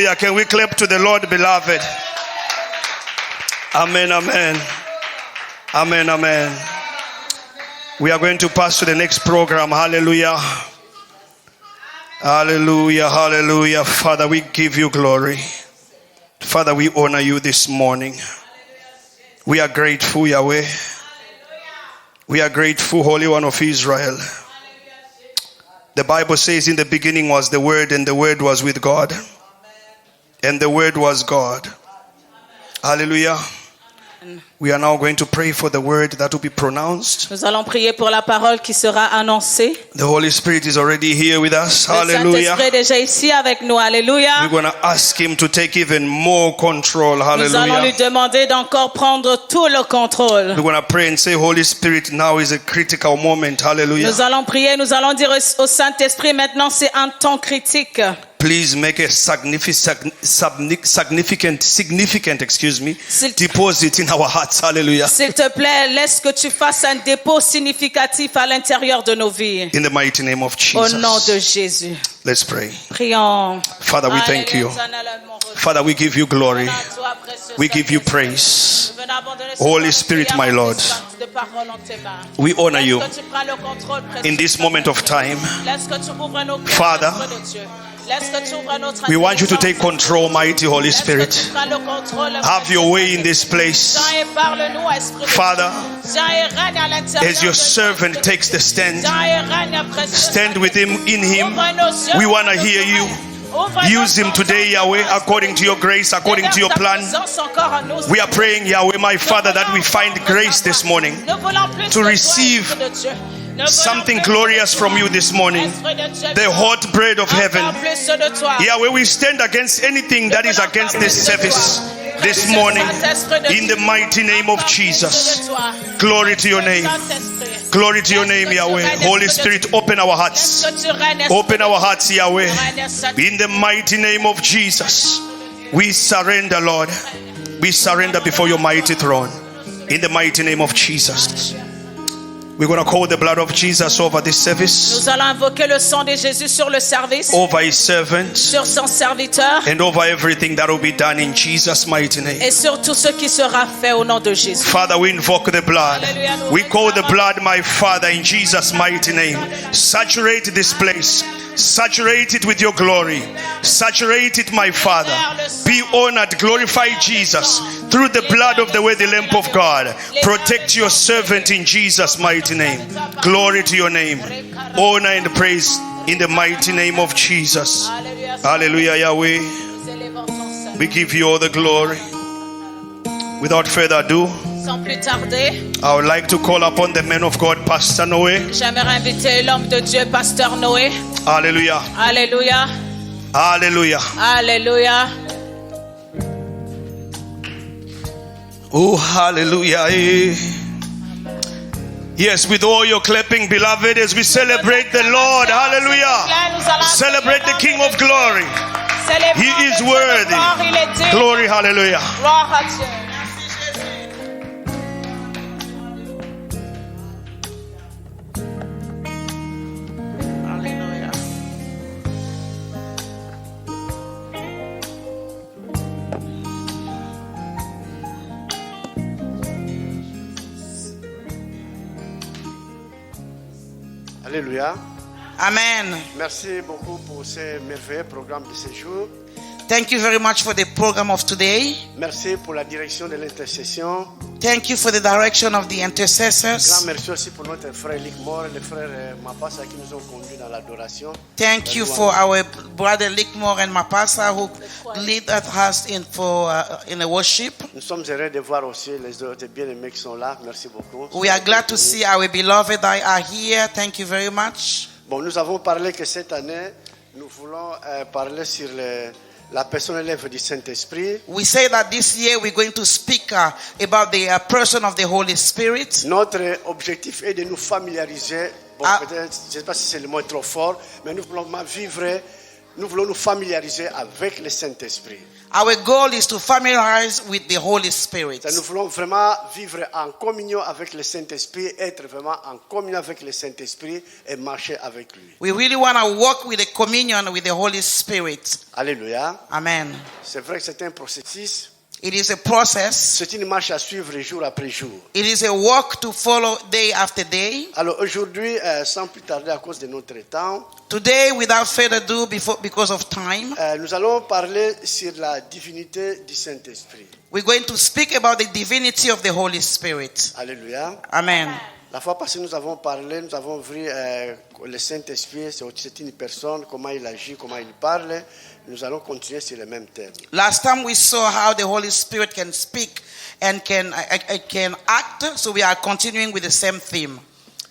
Hallelujah. Can we clap to the Lord, beloved? Amen, amen. Amen, amen. We are going to pass to the next program. Hallelujah. Hallelujah, hallelujah. Father, we give you glory. Father, we honor you this morning. We are grateful, Yahweh. We are grateful, Holy One of Israel. The Bible says in the beginning was the Word, and the Word was with God. And the Word was God. Hallelujah. We are now going to pray for the word that will be pronounced. Nous allons prier pour la parole qui sera annoncée. The Holy Spirit is already here with us. Le Hallelujah. Saint-Esprit est déjà ici avec nous. Alléluia. We're going to ask him to take even more control. Nous allons lui Hallelujah. demander d'encore prendre tout le contrôle. We're going to pray and say, Holy Spirit, now is a critical moment. Hallelujah. Nous allons prier, nous allons dire au Saint-Esprit, maintenant c'est un temps critique. Please make a significant deposit in our hearts. Hallelujah. S'il te plaît, laisse que tu fasses un dépôt significatif à l'intérieur de nos vies. In the mighty name of Au nom de Jesus. Jésus. Let's pray. Prions. Father, we thank you. Father, we give you glory. We give you praise. Holy Spirit, my Lord, we honor you in this moment of time. Father, we want you to take control, mighty Holy Spirit. Have your way in this place. Father, as your servant takes the stand with him, in him. We want to hear you. Use him today, Yahweh, according to your grace, according to your plan. We are praying, Yahweh, my Father, that we find grace this morning to receive something glorious from you this morning, the hot bread of heaven. Yahweh, we stand against anything that is against this service this morning in the mighty name of Jesus. Glory to your name. Glory to your name, Yahweh. Holy Spirit, open our hearts. Open our hearts, Yahweh. In the mighty name of Jesus. We surrender, Lord. We surrender before your mighty throne. In the mighty name of Jesus. We're going to call the blood of Jesus over this service. Nous allons invoquer le sang de Jésus sur le service, over his servants, sur son serviteur, and over everything that will be done in Jesus' mighty name. et sur tout ce qui sera fait au nom de Jésus. Father, we invoke the blood. We call the blood, my Father, in Jesus' mighty name. Saturate this place. Saturate it with your glory. Saturate it, my Father. Be honored. Glorify Jesus through the blood of the way, the Lamb of God. Protect your servant in Jesus' mighty name. Glory to your name. Honor and praise in the mighty name of Jesus. Hallelujah, Yahweh. We give you all the glory. Without further ado, Sans plus tarder, I would like to call upon the man of God, Pastor Noé. j'aimerais inviter l'homme de Dieu, Pasteur Noé. Hallelujah. Alléluia. Hallelujah. Alléluia. Oh, hallelujah. Yes, with all your clapping, beloved, as we celebrate the Lord. Hallelujah. Celebrate the King of glory. He is worthy. Glory, hallelujah. Gloire à Dieu. Alléluia. Alléluia. Amen. Merci beaucoup pour ce merveilleux programme de ce jour. Thank you very much for the program of today. Merci pour la direction de l'intercession. Thank you for the direction of the Grand intercessors. merci aussi pour notre frère Lick Moore et le frère Mapassa qui nous ont conduits dans l'adoration. Thank you for our brother Lickmore and Mapasa who lead us in the worship. Nous sommes heureux de voir aussi les autres bien-aimés qui sont là. Merci beaucoup. We are glad to see our beloved that are here. Thank you very much. Bon, nous avons parlé que cette année, nous voulons parler sur la personne et l'œuvre du Saint-Esprit. We say that this year we're going to speak about the person of the Holy Spirit. Notre objectif est de nous familiariser. Bon, peut-être, je ne sais pas si c'est le mot trop fort, mais nous voulons vivre nous voulons nous familiariser avec le Saint-Esprit. Our goal is to familiarize with the Holy Spirit. Nous voulons vraiment vivre en communion avec le Saint-Esprit, être vraiment en communion avec le Saint-Esprit et marcher avec lui. We really want to walk with a communion with the Holy Spirit. Alléluia. Amen. C'est vrai que c'est un processus. It is a process. C'est une marche à suivre jour après jour. It is a walk to follow day after day. Alors aujourd'hui, sans plus tarder à cause de notre temps, Today, without further ado, because of time, nous allons parler sur la divinité du Saint-Esprit. we're going to speak about the divinity of the Holy Spirit. Alléluia. Amen. La fois passée, nous avons parlé, nous avons vu le Saint-Esprit, c'est une personne, comment il agit, comment il parle. Nous allons continuer sur les mêmes thèmes. Last time we saw how the Holy Spirit can speak and can act, so we are continuing with the same theme.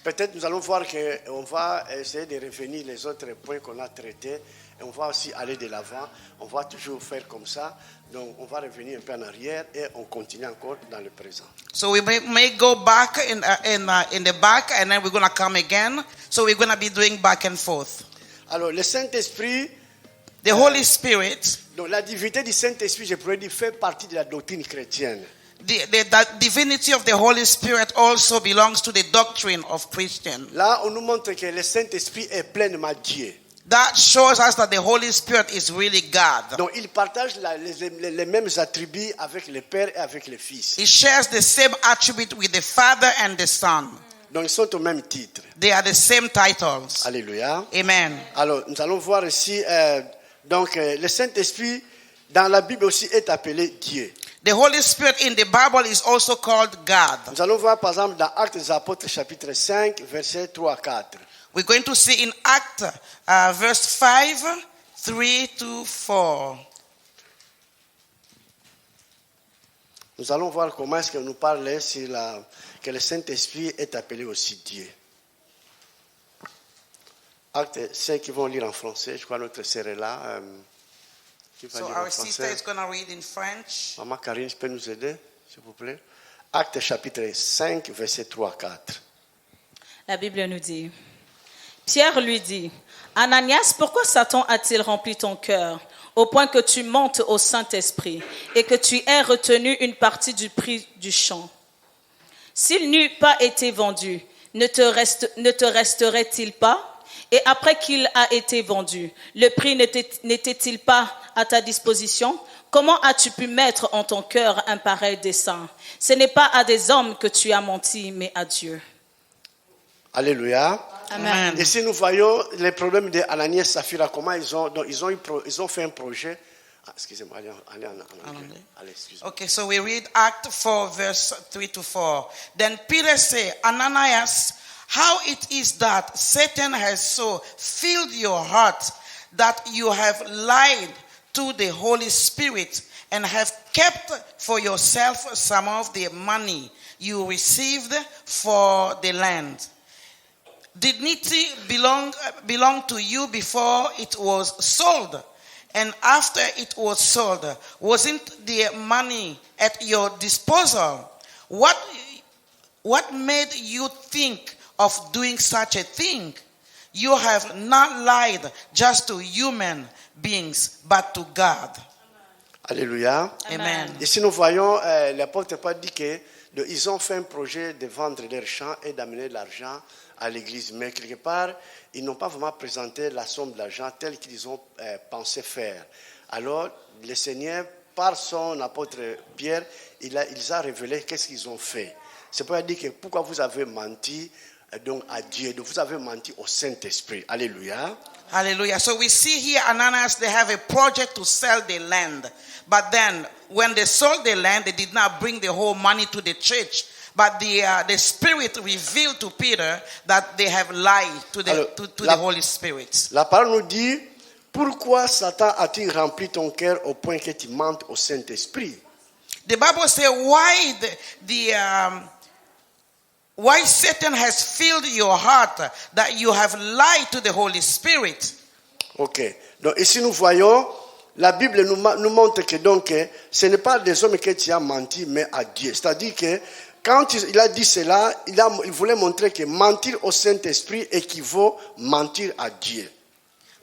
Peut-être nous allons voir qu'on va essayer de revenir les autres points qu'on a traités et on va aussi aller de l'avant. On va toujours faire comme ça. Donc on va revenir un peu en arrière et on continue encore dans le présent. So we may go back in the back and then we're going to come again. So we're going to be doing back and forth. Alors le Saint-Esprit, The Holy Spirit, donc la divinité du Saint-Esprit, je pourrais dire, fait partie de la doctrine chrétienne. the divinity of the Holy Spirit also belongs to the doctrine of Christian. Là, on nous montre que le Saint-Esprit est pleinement Dieu. That shows us that the Holy Spirit is really God. Donc il partage les mêmes attributs avec le Père et avec le Fils. He shares the same attribute with the Father and the Son. Donc ils sont au même titre. They are the same titles. Alléluia. Amen. Alors nous allons voir ici, le Saint-Esprit dans la Bible aussi est appelé Dieu. The Holy Spirit in the Bible is also called God. Nous allons voir par exemple dans Actes des Apôtres chapitre 5 versets 3 à 4. We're going to see in Acts verse 5, 3 to 4. Nous allons voir comment est-ce que nous parle sur que le Saint-Esprit est appelé aussi Dieu. Actes 5 qui vont lire en français, je crois notre sœur est là. Qui va So lire en our sister français. is going to read in French. Maman Karine, tu peux nous aider, s'il vous plaît? Actes chapitre 5 versets 3 à 4. La Bible nous dit, Pierre lui dit, Ananias, pourquoi Satan a-t-il rempli ton cœur au point que tu montes au Saint-Esprit et que tu aies retenu une partie du prix du champ? S'il n'eût pas été vendu, ne te resterait-il pas? Et après qu'il a été vendu, le prix n'était-il pas à ta disposition? Comment as-tu pu mettre en ton cœur un pareil dessein? Ce n'est pas à des hommes que tu as menti, mais à Dieu. Alléluia. Amen. Ici, nous voyons les problèmes d'Ananias et Saphira, comment ils ont fait un projet. Ah, excusez-moi, allez en anglais. Allez, excusez-moi. Okay, so we read Act 4, verse 3 to 4. Then Peter said, Ananias, how it is that Satan has so filled your heart that you have lied to the Holy Spirit and have kept for yourself some of the money you received for the land. Didn't it belong to you before it was sold? And after it was sold, wasn't the money at your disposal? What made you think of doing such a thing? You have not lied just to human beings, but to God. Alléluia. Amen. Ici, nous voyons, l'apôtre Paul dit qu'ils ont fait un projet de vendre leurs champs et d'amener de l'argent à l'église. Mais quelque part, ils n'ont pas vraiment présenté la somme d'argent telle qu'ils ont pensé faire. Alors, le Seigneur, par son apôtre Pierre, il a révélé qu'est-ce qu'ils ont fait. C'est pour dire que pourquoi vous avez menti donc à Dieu, donc vous avez menti au Saint-Esprit. Alléluia. Hallelujah. So we see here Ananias, they have a project to sell the land. But then when they sold the land, they did not bring the whole money to the church. But the Spirit revealed to Peter that they have lied to the Holy Spirit. La parole nous dit, pourquoi Satan a-t-il rempli ton cœur au point que tu mentes au Saint-Esprit? The Bible says why Satan has filled your heart that you have lied to the Holy Spirit. Ok. Donc ici nous voyons, la Bible nous montre que donc ce n'est pas des hommes que tu as menti, mais à Dieu. C'est-à-dire que quand il a dit cela, il voulait montrer que mentir au Saint-Esprit équivaut mentir à Dieu.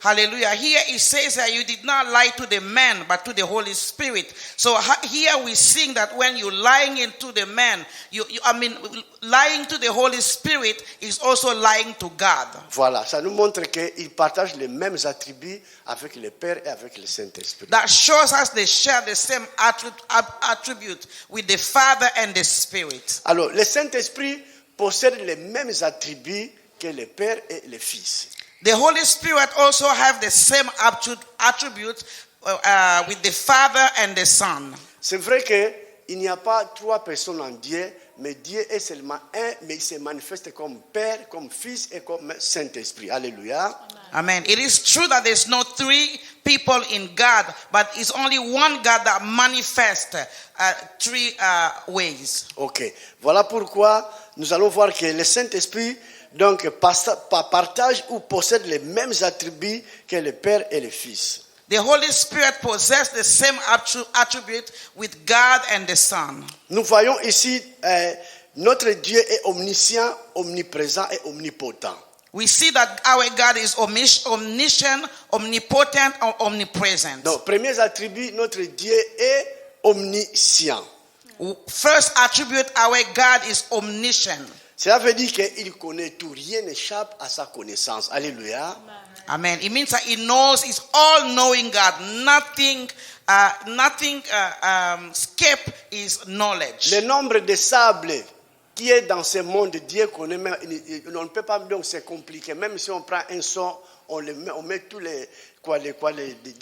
Hallelujah. Here it says that you did not lie to the man, but to the Holy Spirit. So here we sing that when you're lying into the man, lying to the Holy Spirit is also lying to God. Voilà, ça nous montre qu'ils partagent les mêmes attributs avec le Père et avec le Saint-Esprit. That shows us they share the same attribute with the Father and the Spirit. Alors, le Saint-Esprit possède les mêmes attributs que le Père et le Fils. The Holy Spirit also have the same attributes with the Father and the Son. C'est vrai qu'il n'y a pas trois personnes en Dieu, mais Dieu est seulement un, mais il se manifeste comme Père, comme Fils et comme Saint-Esprit. Alléluia. Amen. It is true that there's no three people in God, but it's only one God that manifests three ways. Ok. Voilà pourquoi nous allons voir que le Saint-Esprit donc partage ou possède les mêmes attributs que le Père et le Fils. The Holy Spirit possesses the same attribute with God and the Son. Nous voyons ici notre Dieu est omniscient, omniprésent et omnipotent. We see that our God is omniscient, omnipotent, or omnipresent. Donc, premier attribut, notre Dieu est omniscient. First attribute, our God is omniscient. Cela veut dire qu'il connaît tout, rien n'échappe à sa connaissance. Alléluia. Amen. It means that he knows, he's all-knowing God. Nothing escape his knowledge. Le nombre de sables qui est dans ce monde, Dieu connaît, mais on ne peut pas, donc c'est compliqué. Même si on prend un son, on met tous les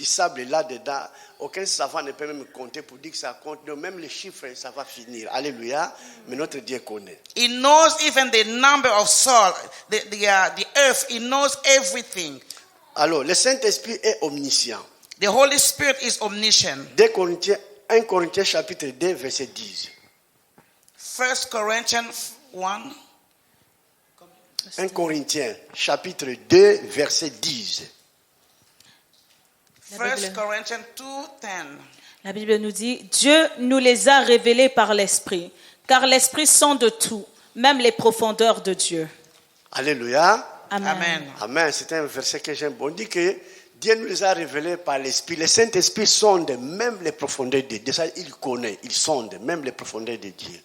sables là-dedans. Aucun savant ne peut même compter pour dire que ça compte. Donc même les chiffres, ça va finir. Alléluia. Mais notre Dieu connaît. He knows even the number of salt, the earth. He knows everything. Alors, le Saint-Esprit est omniscient. The Holy Spirit is omniscient. 1 Corinthiens chapitre 2, verset 10. 1 Corinthians 1. 1 Corinthiens chapitre 2, verset 10. 1 Corinthians 2:10. La Bible nous dit, Dieu nous les a révélés par l'Esprit, car l'Esprit sonde tout, même les profondeurs de Dieu. Alléluia. Amen. Amen. Amen. C'est un verset que j'aime. On dit que Dieu nous les a révélés par l'Esprit. Le Saint-Esprit sonde même les profondeurs de Dieu. Ça, il connaît, il sonde même les profondeurs de Dieu.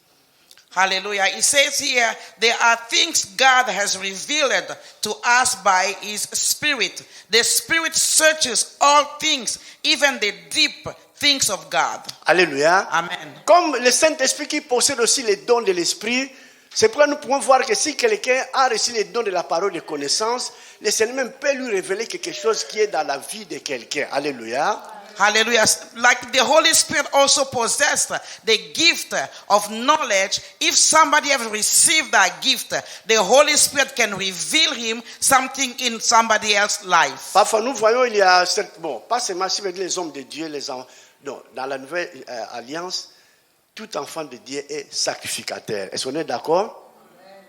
Hallelujah. It says here, there are things God has revealed to us by His Spirit. The Spirit searches all things, even the deep things of God. Alléluia. Amen. Comme le Saint-Esprit qui possède aussi les dons de l'Esprit, c'est pourquoi nous pouvons voir que si quelqu'un a reçu les dons de la parole de connaissance, le Seigneur même peut lui révéler quelque chose qui est dans la vie de quelqu'un. Alléluia. Hallelujah. Like the Holy Spirit also possessed the gift of knowledge. If somebody has received that gift, the Holy Spirit can reveal him something in somebody else's life. Parfois, nous voyons, il y a, bon, pas seulement avec les hommes de Dieu, non, dans la nouvelle alliance, tout enfant de Dieu est sacrificateur. Est-ce qu'on est d'accord?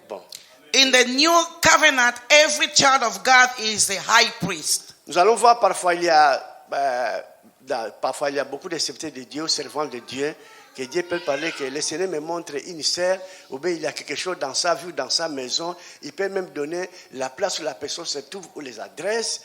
Bon. In the new covenant, every child of God is a high priest. Nous allons voir parfois, il y a beaucoup de serviteurs de Dieu, servants de Dieu, que Dieu peut parler, que le Seigneur me montre une sœur, ou bien il y a quelque chose dans sa vie, dans sa maison, il peut même donner la place où la personne se trouve, ou les adresses.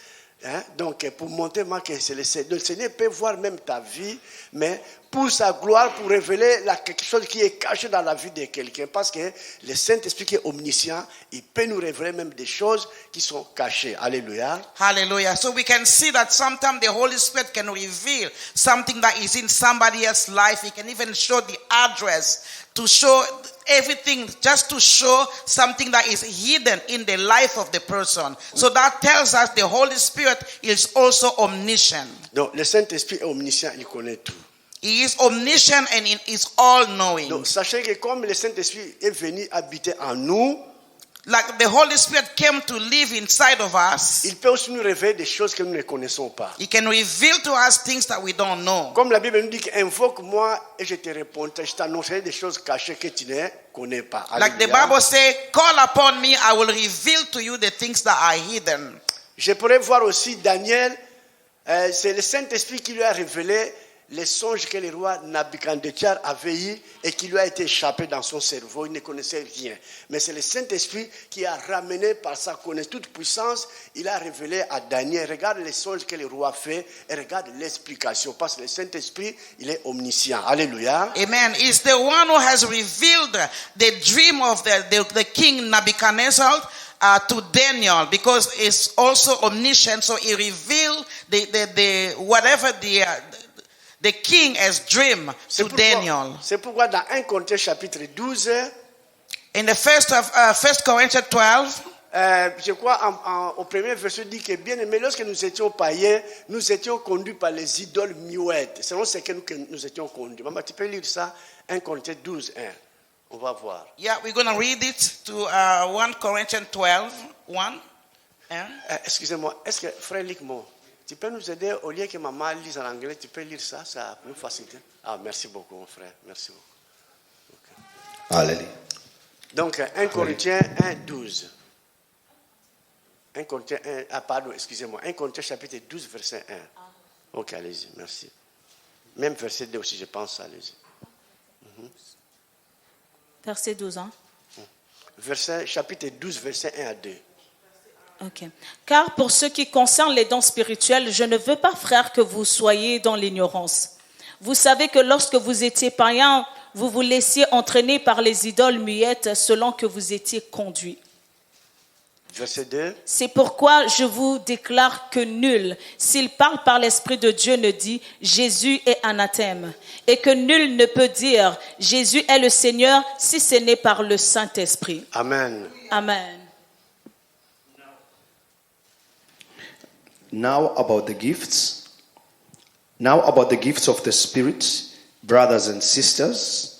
Donc, pour montrer moi que c'est le Seigneur peut voir même ta vie, mais pour sa gloire, pour révéler quelque chose qui est caché dans la vie de quelqu'un. Parce que le Saint-Esprit qui est omniscient, il peut nous révéler même des choses qui sont cachées. Alléluia. Hallelujah. So we can see that sometimes the Holy Spirit can reveal something that is in somebody else's life. He can even show the address, to show everything, just to show something that is hidden in the life of the person. So that tells us the Holy Spirit is also omniscient. Donc, le Saint-Esprit est omniscient, il connaît tout. He is omniscient and he is all-knowing. Donc, sachez que comme le Saint-Esprit est venu habiter en nous, like the Holy Spirit came to live inside of us, il peut aussi nous révéler des choses que nous ne connaissons pas. He can reveal to us things that we don't know. Comme la Bible nous dit, invoque-moi et je te répondrai, je t'annoncerai des choses cachées que tu ne connais pas. Like the Bible says, call upon me, I will reveal to you the things that are hidden. Je pourrais voir aussi Daniel, c'est le Saint-Esprit qui lui a révélé les songes que le roi Nabuchodonosor avait eu et qui lui a été échappé dans son cerveau. Il ne connaissait rien. Mais c'est le Saint-Esprit qui a ramené par sa connaissance, toute puissance, il a révélé à Daniel, regarde les songes que le roi fait et regarde l'explication. Parce que le Saint-Esprit, il est omniscient. Alléluia. Amen. It's the one who has revealed the dream of the king Nebuchadnezzar to Daniel, because it's also omniscient. So he revealed the whatever the king has dream to Daniel. C'est pourquoi dans 1 Corinthiens chapitre 12, In the first Corinthians 12, je crois au premier verset dit que bien aimé, lorsque nous étions païens, nous étions conduits par les idoles muettes. Selon ce que nous étions conduits. Maman, tu peux lire ça, 1 Corinthiens 12, 1. On va voir. yeah, we're going to read it to 1 Corinthians 12, 1. Excusez-moi, est-ce que frère Lickmo, tu peux nous aider au lieu que maman lise en anglais, tu peux lire ça, ça nous facilite. Ah, merci beaucoup mon frère, merci beaucoup. Okay. Hallelujah. Donc 1 Corinthiens 1, 12. 1 Corinthiens 1, pardon, excusez-moi, 1 Corinthiens chapitre 12, verset 1. Ok, allez-y, merci. Même verset 2 aussi, je pense, allez-y. Verset 12. Hein? Chapitre 12, verset 1 à 2. Ok. Car pour ce qui concerne les dons spirituels, je ne veux pas, frères, que vous soyez dans l'ignorance. Vous savez que lorsque vous étiez païens, vous vous laissiez entraîner par les idoles muettes selon que vous étiez conduits. Verset 2. C'est pourquoi je vous déclare que nul, s'il parle par l'Esprit de Dieu, ne dit « Jésus est anathème » et que nul ne peut dire « Jésus est le Seigneur » si ce n'est par le Saint-Esprit. Amen. Amen. Now about the gifts. Now about the gifts of the Spirit, brothers and sisters,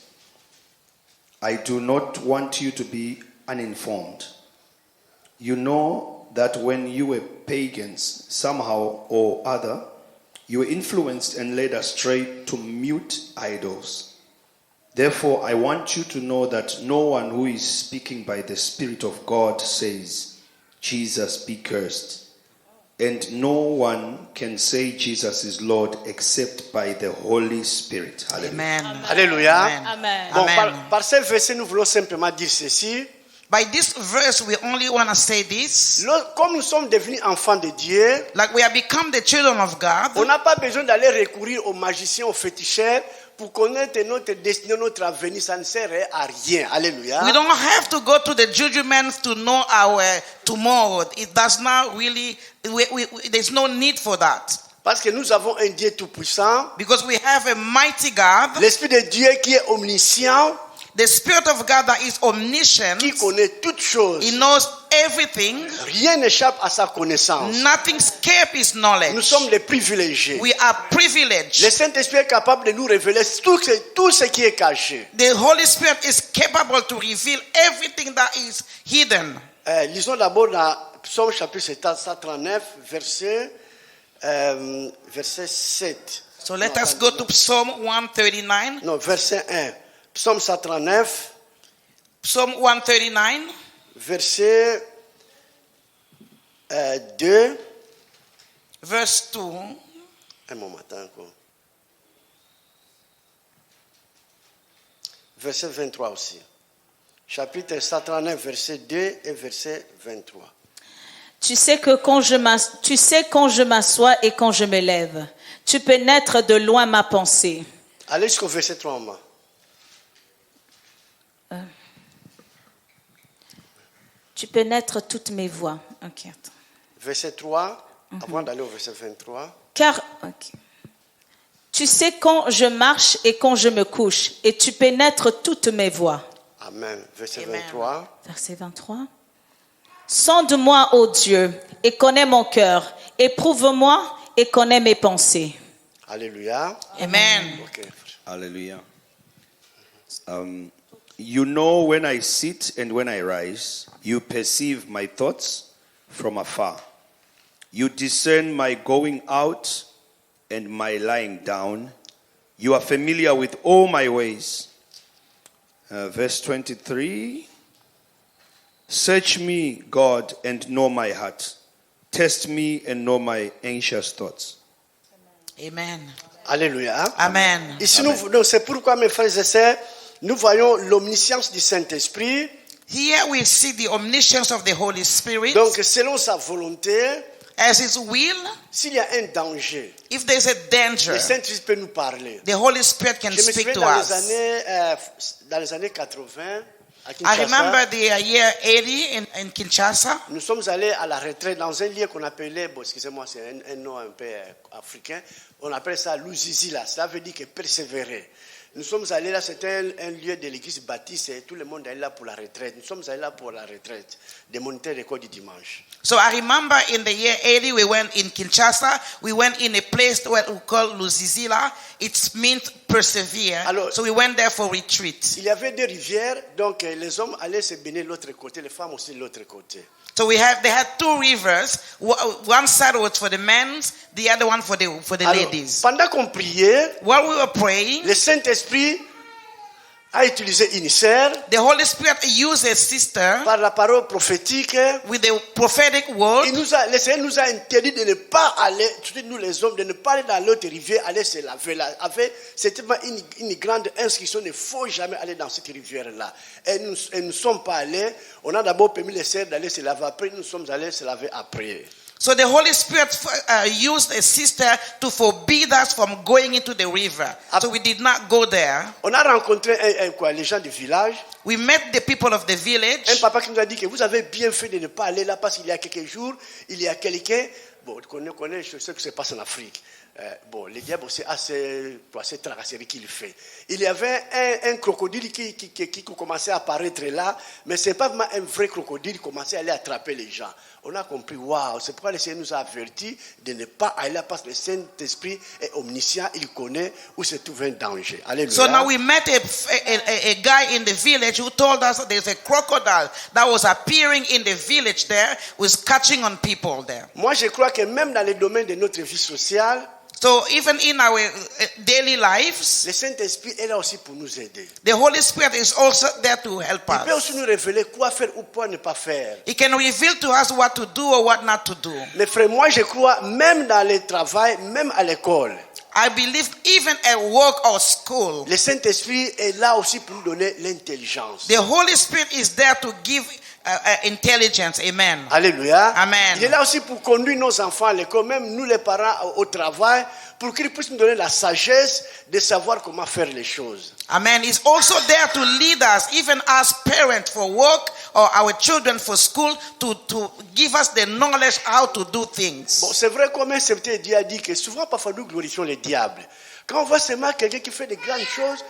I do not want you to be uninformed. You know that when you were pagans, somehow or other, you were influenced and led astray to mute idols. Therefore, I want you to know that no one who is speaking by the Spirit of God says, Jesus be cursed. And no one can say Jesus is Lord except by the Holy Spirit. Hallelujah. Amen. Alléluia. Amen. Amen. Bon, Amen. par ce verset, nous voulons simplement dire ceci. By this verse, we only want to say this. Comme nous sommes devenus enfants de Dieu, Like we have become the children of God, on n'a pas besoin d'aller recourir aux magiciens, aux féticheurs pour connaître notre destinée, notre avenir. Ça ne sert à rien. Alléluia. we don't have to go to the judgment to know our tomorrow. It does not really, there's no need for that. Parce que nous avons un Dieu tout-puissant, Because we have a mighty God, l'Esprit de Dieu qui est omniscient, the Spirit of God that is omniscient. qui connaît toutes choses. He knows everything. Rien n'échappe à sa connaissance. Nothing escapes his knowledge. Nous sommes les privilégiés. We are privileged. Le Saint-Esprit est capable de nous révéler tout ce qui est caché. The Holy Spirit is capable to reveal everything that is hidden. Lisons d'abord dans Psaume chapitre 139, verset 7. So let us go to Psalm 139. Non, verset 1. Psaume 139, Psalm 139, verset 2. verse 2. Un moment, attends encore. Verset 23 aussi. Chapitre 139, verset 2 et verset 23. Tu sais quand je m'assois et quand je me lève. Tu pénètres de loin ma pensée. Allez jusqu'au verset 3, maman. Tu pénètres toutes mes voies. Ok, attends. Verset 3, avant d'aller au verset 23. Car tu sais quand je marche et quand je me couche, et tu pénètres toutes mes voies. Amen. Verset Amen. 23. Verset 23. Sonde-moi, ô Dieu, et connais mon cœur. Éprouve-moi et connais mes pensées. Alléluia. Amen. Ok. Hallelujah. You know when I sit and when I rise, you perceive my thoughts from afar. You discern my going out and my lying down. You are familiar with all my ways. Verse 23. Search me, God, and know my heart. Test me and know my anxious thoughts. Amen. Alléluia. Amen. Ici, donc c'est pourquoi, mes frères et sœurs, nous voyons l'omniscience du Saint-Esprit. Here we see the omniscience of the Holy Spirit. Donc, selon sa volonté, As His will, s'il y a un danger, if there's a danger, le Saint-Esprit peut nous parler. the Holy Spirit can Je me speak souviens to dans us. dans les années 80, à I Kinshasa, remember the year 80 in Kinshasa. nous sommes allés à la retraite dans un lieu qu'on appelait, bon, excusez-moi, c'est un nom un peu africain, on appelle ça Luzizila, ça veut dire que persévérer. Nous sommes allés là, c'était un lieu de l'église baptiste et tout le monde est là pour la retraite. Nous sommes allés là pour la retraite, des moniteurs d'école du dimanche. So I remember in the year 80 we went in Kinshasa. We went in a place where we call Luzizila. It means persevere. Alors, so we went there for retreat. Il y avait deux rivières, donc les hommes allaient se baigner de l'autre côté, les femmes aussi de l'autre côté. So they had two rivers. One side was for the men, the other one for the Alors, ladies. pendant qu'on priait, While we were praying, le Saint-Esprit a utilisé une sœur the Holy Spirit used a sister par la parole prophétique. with the prophetic word. Le Seigneur nous a interdit de ne pas aller, surtout nous les hommes, de ne pas aller dans l'autre rivière, aller se laver là. C'était une grande instruction, il ne faut jamais aller dans cette rivière-là. Et nous ne sommes pas allés. On a d'abord permis les sœurs d'aller se laver après, nous sommes allés se laver après. So the Holy Spirit used a sister to forbid us from going into the river. So we did not go there. On a rencontré les gens du village. We met the people of the Un village. papa qui nous a dit que vous avez bien fait de ne pas aller là parce qu'il y a quelques jours, il y a quelqu'un, bon, on connaît ce qui se passe en Afrique. Bon, le diable c'est assez tracasserie qu'il fait. Il y avait un crocodile qui commençait à apparaître là, mais c'est pas vraiment un vrai crocodile qui commençait à aller attraper les gens. On a compris, waouh, c'est pourquoi le Seigneur nous a avertis de ne pas aller là parce que le Saint-Esprit est omniscient, il connaît où se trouve un danger. Alléluia. So now we met a guy in the village who told us that there's a crocodile that was appearing in the village there, was catching on people there. Moi, je crois que même dans le domaine de notre vie sociale, So even in our daily lives, le Saint-Esprit est là aussi pour nous aider. the Holy Spirit is also there to help Il peut us. aussi nous révéler quoi faire ou quoi ne pas faire. He can reveal to us what to do or what not to do. Mes frères, moi je crois, même dans le travail, même à l'école, I believe even at work or school, le Saint-Esprit est là aussi pour nous donner l'intelligence. the Holy Spirit is there to give intelligence. Amen. Alléluia. Amen. Il est là aussi pour conduire nos enfants à l'école, même nous les parents au travail, pour qu'ils puissent nous donner la sagesse de savoir comment faire les choses. Amen. He's also there to lead us, even as parents for work or our children for school, to give us the knowledge how to do things. Bon, c'est vrai comme un serviteur Dieu a dit que souvent parfois nous glorifions les diables. Quand on voit seulement quelqu'un qui fait de grandes choses,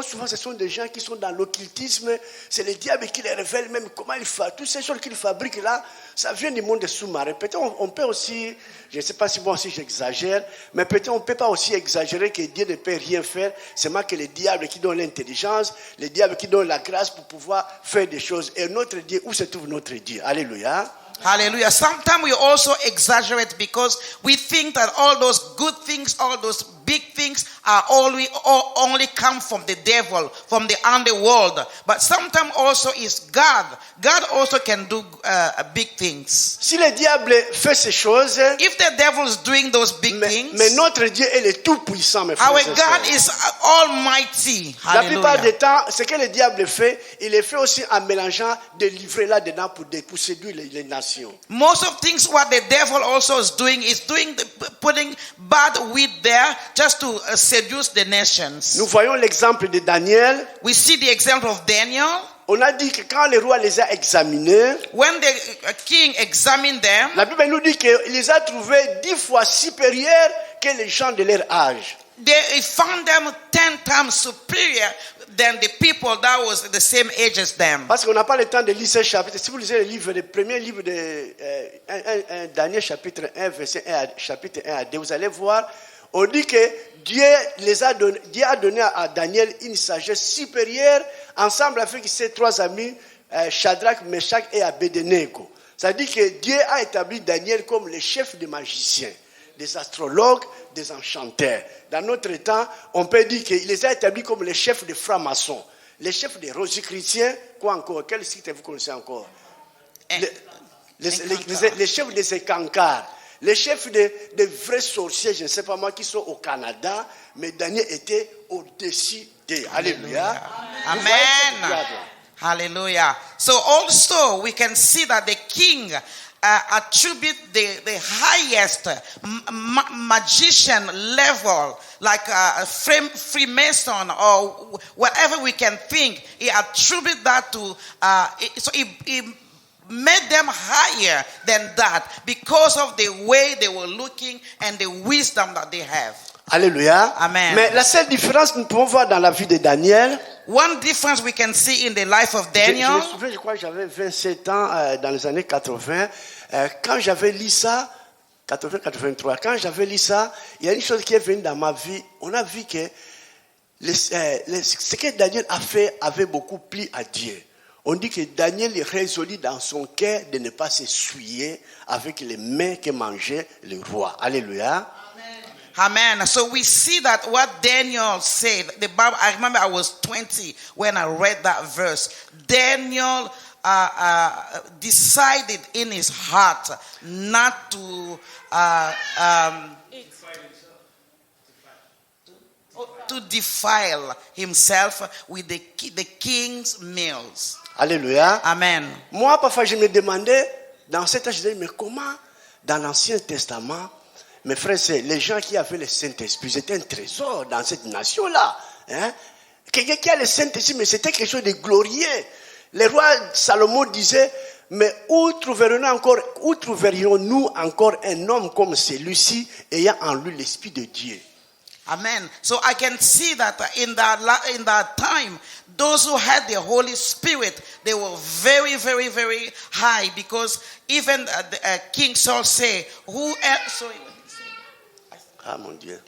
souvent ce sont des gens qui sont dans l'occultisme, c'est le diable qui les révèle même comment il fait. Toutes ces choses qu'il fabrique là, ça vient du monde des sous-marins. Peut-être on peut aussi, je ne sais pas si moi aussi j'exagère, mais peut-être on ne peut pas aussi exagérer que Dieu ne peut rien faire. C'est moi que le diable qui donne l'intelligence, le diable qui donne la grâce pour pouvoir faire des choses. Et notre Dieu, où se trouve notre Dieu? Alléluia. Hallelujah. Sometimes we also exaggerate because we think that all those good things, all those big things are only come from the devil, from the underworld. But sometimes also is God. God also can do big things. Si le diable fait ces choses, If the devil is doing those big mais things, notre Dieu est le tout-puissant, mes frères our et sœurs. God is almighty. La plupart Hallelujah. du temps, ce que le diable fait, il le fait aussi en mélangeant des livrets là-dedans pour séduire les nations. Most of things what the devil also is doing putting bad wheat there just to seduce the nations. Nous voyons l'exemple de Daniel. We see the example of Daniel. On a dit que quand le roi les a examinés, When the king examined them, la Bible nous dit qu'il les a trouvés 10 fois supérieurs que les gens de leur âge. they found them 10 times superior than the people that was the same age as them. Parce qu'on n'a pas le temps de lire ce chapitre. Si vous lisez le premier livre de Daniel chapitre 1, verset 1 chapitre 1 à 2, vous allez voir, on dit que Dieu a donné à Daniel une sagesse supérieure ensemble avec ses trois amis, Shadrach, Meshach et Abednego. Ça dit que Dieu a établi Daniel comme le chef des magiciens, des astrologues, des enchanteurs. Dans notre temps, on peut dire qu'il les a établis comme les chefs des francs-maçons, les chefs des rosicruciens, quoi encore? Quel site vous connaissez encore? Les chefs des écancars, Les chefs des vrais sorciers, je ne sais pas moi, qui sont au Canada, mais Daniel était au-dessus d'eux. Alléluia. Amen. Hallelujah. So also we can see that the king attribute the highest magician level, like Freemason or whatever we can think. He attribute that to, so he made them higher than that because of the way they were looking and the wisdom that they have. Alléluia. Amen. Mais la seule différence que nous pouvons voir dans la vie de Daniel, One difference we can see in the life of je Daniel. me souviens, je crois que j'avais 27 ans dans les années 80. Quand j'avais lu ça, 80-83, quand j'avais lu ça, il y a une chose qui est venue dans ma vie. On a vu que ce que Daniel a fait avait beaucoup plu à Dieu. On dit que Daniel résolut dans son cœur de ne pas s'essuyer avec les mains que mangeait le roi. Alléluia. Amen. So we see that what Daniel said, the Bible, I remember I was 20 when I read that verse. Daniel decided in his heart not to defile himself with the king's meals. Alléluia. Amen. Moi, parfois, je me demandais, dans cet âge, je disais, mais comment, dans l'Ancien Testament, mes frères, c'est les gens qui avaient le Saint-Esprit, c'était un trésor dans cette nation-là. Hein? Quelqu'un qui a le Saint-Esprit, mais c'était quelque chose de glorieux. Le roi Salomon disait, mais où trouverions-nous encore un homme comme celui-ci, ayant en lui l'Esprit de Dieu? Amen. So I can see that in that time, those who had the Holy Spirit, they were very, very, very high, because even King Saul said, "Who else?" Ah mon Dieu.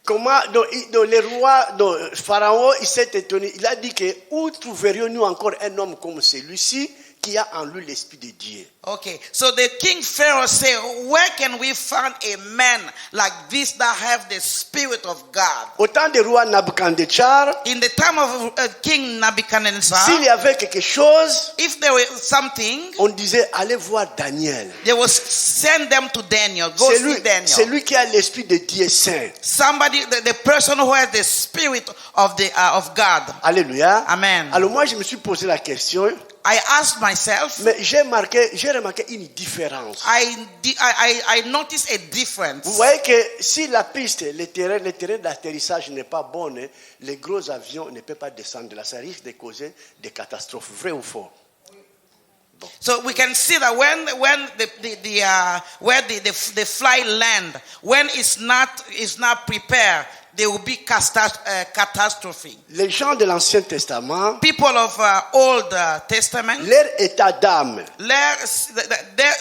Comment donc le roi, Pharaon, il s'est étonné. Il a dit que où trouverions-nous encore un homme comme celui-ci qui a en lui l'Esprit de Dieu? Okay, so the King Pharaoh said, where can we find a man like this that have the Spirit of God? Au temps du roi Nabuchodonosor, In the time of King Nebuchadnezzar, s'il y avait quelque chose, if there was something, on disait allez voir Daniel. they would send them to Daniel. Go see Daniel. C'est lui qui a l'Esprit de Dieu saint. Somebody, the person who has the Spirit of of God. Alléluia. Amen. Alors moi je me suis posé la question, I asked myself, mais j'ai remarqué une différence. I noticed a difference. Vous voyez que si la piste, le terrain d'atterrissage n'est pas bon, les gros avions ne peuvent pas descendre là. Ça risque de causer des catastrophes. Vrai ou faux? So we can see that when the flight land, when it's not prepared, there will be catastrophe. Les gens de l'Ancien Testament, People of Old Testament, leur état d'âme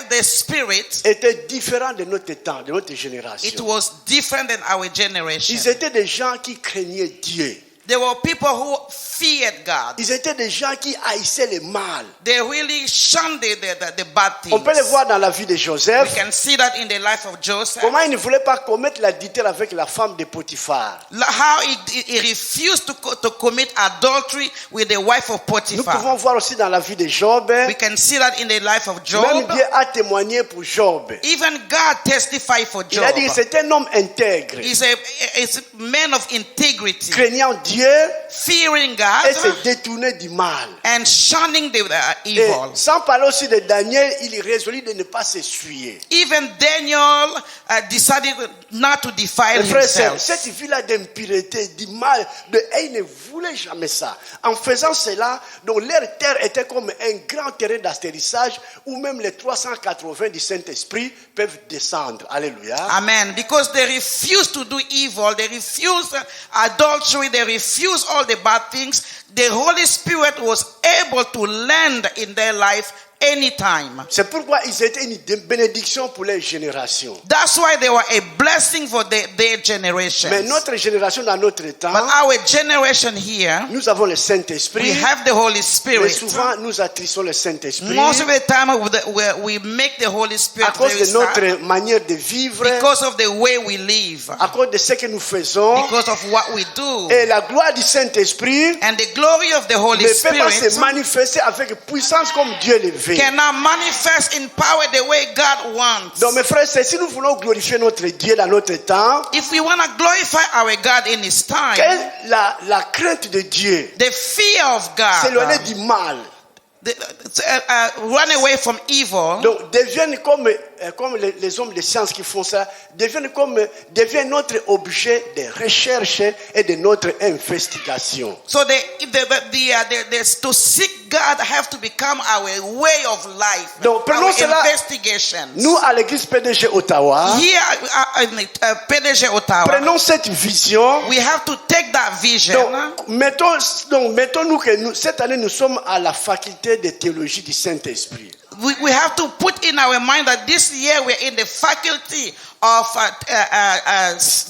their spirit, était différent de notre temps, de notre it génération. was different than our generation. Ils étaient des gens qui craignaient Dieu. There were people who feared God. Ils étaient des gens qui haïssaient le mal. They really shunned the bad things. On peut le voir dans la vie de We Joseph. can see that in the life of Joseph. Comment il ne voulait pas commettre l'adultère avec la femme de Potiphar. How he refused to commit adultery with the wife of Nous Potiphar. pouvons voir aussi dans la vie de Job. We can see that in the life of Même Job. Dieu a témoigné pour Job. Even God testified for Il a Job. dit que c'est un homme intègre, He's a man of integrity, craignant Dieu fearing et God se détourner du mal. and shunning the Et evil. sans parler aussi de Daniel, il résolut de ne pas s'essuyer. Even Daniel decided not to defile Mes frères et sœurs, himself. cette vie-là d'impureté, du mal, il ne voulait jamais ça. En faisant cela, donc leur terre était comme un grand terrain d'atterrissage où même les 380 du Saint-Esprit peuvent descendre. Alléluia. Amen. Because they refuse to do evil, they refuse adultery, they refuse all the bad things. The Holy Spirit was able to land in their life anytime. C'est pourquoi ils étaient une bénédiction pour les générations. That's why they were a blessing for their generation. Mais notre génération dans notre But temps, our generation here, nous avons le we Saint-Esprit. have the Holy Mais Spirit. souvent, nous attrissons le Saint-Esprit Most of the time, we make the Holy à Spirit cause very de notre sad manière de vivre, because of the way we live, à cause de ce que nous faisons. because of what we do. Et la gloire du Saint-Esprit And the glory of the Holy ne peut pas se Spirit manifester avec puissance comme Dieu le veut. veut. cannot manifest in power the way God wants. Donc mes frères, si nous voulons glorifier notre Dieu dans notre temps, If we want to glorify our God in His time, la crainte de Dieu, the fear of God, s'éloigner du mal, run away from evil, donc deviennent comme les hommes de science qui font ça, deviennent notre objet de recherche et de notre investigation. so to seek God have to become our way of life, Donc, prenons our cela. investigations. Nous, à l'église PDG Ottawa, Here in the PDG Ottawa, prenons cette vision. we have to take that vision. Donc, mettons-nous que cette année, nous sommes à la faculté de théologie du Saint-Esprit. We have to put in our mind that this year we're in the faculty of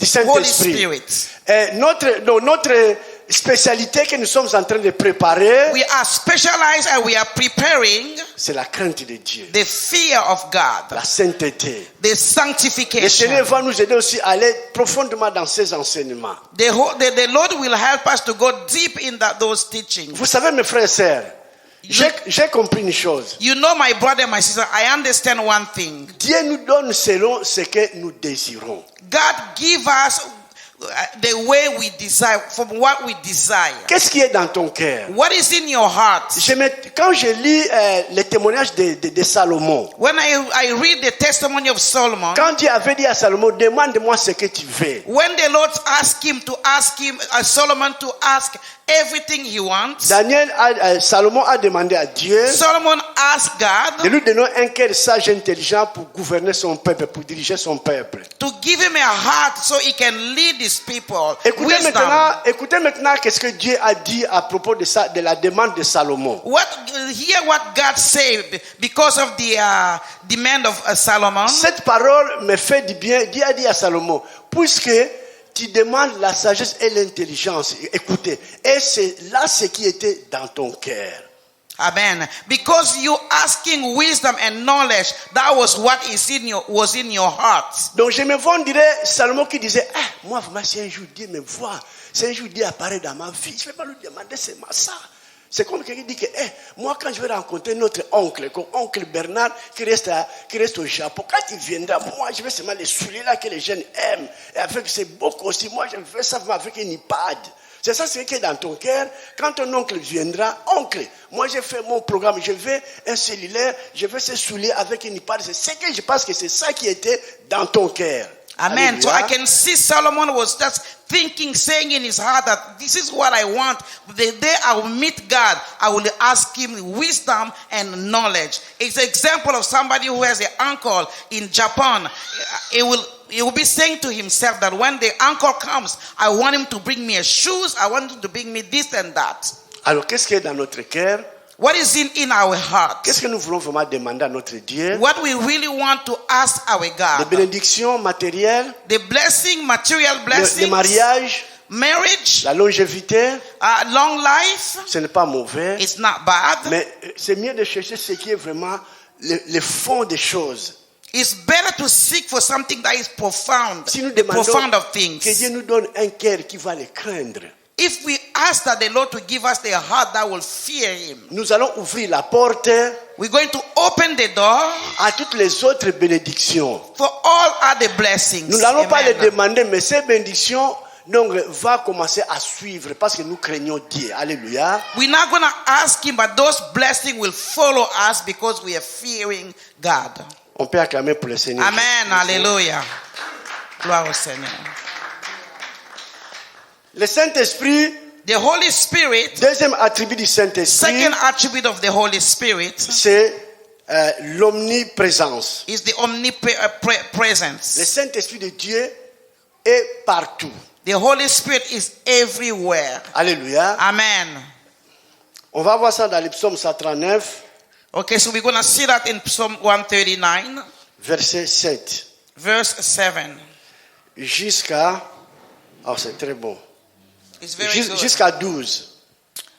Du Holy Saint-Esprit. Spirit. Notre spécialité que nous sommes en train de préparer, We are specialized and we are preparing c'est la crainte de Dieu, the fear of God, la sainteté. the Le sanctification. Seigneur va nous aider aussi à aller profondément dans ces enseignements. The Lord will help us to go deep in those teachings. Vous savez, mes frères et sœurs, j'ai compris une chose. You know, my brother, my sister, I understand one thing. Dieu nous donne selon ce que nous désirons. God give us the way we desire, from what we desire. Qu'est-ce qui est dans ton cœur? What is in your heart? Quand je lis les témoignages de Salomon, When I read the testimony of Solomon, quand Dieu avait dit à Salomon, demande-moi ce que tu veux. when the Lord asked him to ask him, Solomon to ask everything he wants, Salomon a demandé à Dieu Solomon asked de God lui donner un cœur sage et intelligent pour gouverner son peuple, pour diriger son peuple. to give him a heart so he can lead his people. Écoutez Wisdom. maintenant qu'est-ce que Dieu a dit à propos de la demande de Salomon. Hear what God said because of the demand of Solomon. Cette parole me fait du bien. Dieu a dit à Salomon, puisque tu demandes la sagesse et l'intelligence, écoutez, et c'est là ce qui était dans ton cœur. Amen. Because you asking wisdom and knowledge, that was what was in your heart. Donc je me vois, on dirait Salomon qui disait, moi vraiment si un jour Dieu me voit, si un jour Dieu apparaît dans ma vie, je ne vais pas lui demander seulement ça. C'est comme quelqu'un qui dit que moi quand je vais rencontrer notre oncle, comme oncle Bernard qui reste au Japon, quand il viendra, moi je vais seulement les souliers là que les jeunes aiment. Et avec ces beaucoup aussi, moi je fais ça avec une iPad. C'est ça ce qui est dans ton cœur. Quand ton oncle viendra, oncle, moi j'ai fait mon programme, je veux un cellulaire, je veux se soulier avec une iPad. C'est ce que je pense que c'est ça qui était dans ton cœur. Amen. Alléluia. So I can see Solomon was just thinking, saying in his heart that this is what I want. The day I will meet God, I will ask him wisdom and knowledge. It's an example of somebody who has an uncle in Japan. He will be saying to himself that when the uncle comes, I want him to bring me shoes, I want him to bring me this and that. Alors qu'est-ce qui est dans notre cœur? What is in our heart? Qu'est-ce que nous voulons vraiment demander à notre Dieu? What we really want to ask our Les God. bénédictions matérielles, The blessing, material le blessings, mariage, marriage, la longévité, long life. ce n'est pas mauvais. It's not bad. Mais c'est mieux de chercher ce qui est vraiment le fond des choses. It's better to seek for something that is profound, Si nous the demandons profound of things. que Dieu nous donne un cœur qui va le craindre, If we ask that the Lord to give us the heart that will fear Him, nous allons ouvrir la porte we're going to open the door à toutes les autres bénédictions. for all other blessings. Nous n'allons pas les Amen. demander, mais ces bénédictions donc, vont commencer à suivre parce que nous craignons Dieu. Alléluia. We're not going to ask Him, but those blessings will follow us because we are fearing God. On peut acclamer pour le Seigneur. Amen. Hallelujah. Gloire au Seigneur. Le Saint-Esprit, The Holy Spirit, deuxième attribut du Saint-Esprit, second attribute of the Holy Spirit, c'est l'omniprésence. is the Le omnipresence. Saint-Esprit de Dieu est partout. The Holy Spirit is everywhere. Alléluia. Amen. On va voir ça dans le psaume 139, Okay, so we're going to see that in Psalm 139, verset 7. verse 7. Jusqu'à... Oh, c'est très bon. It's very good. Jusqu'à 12.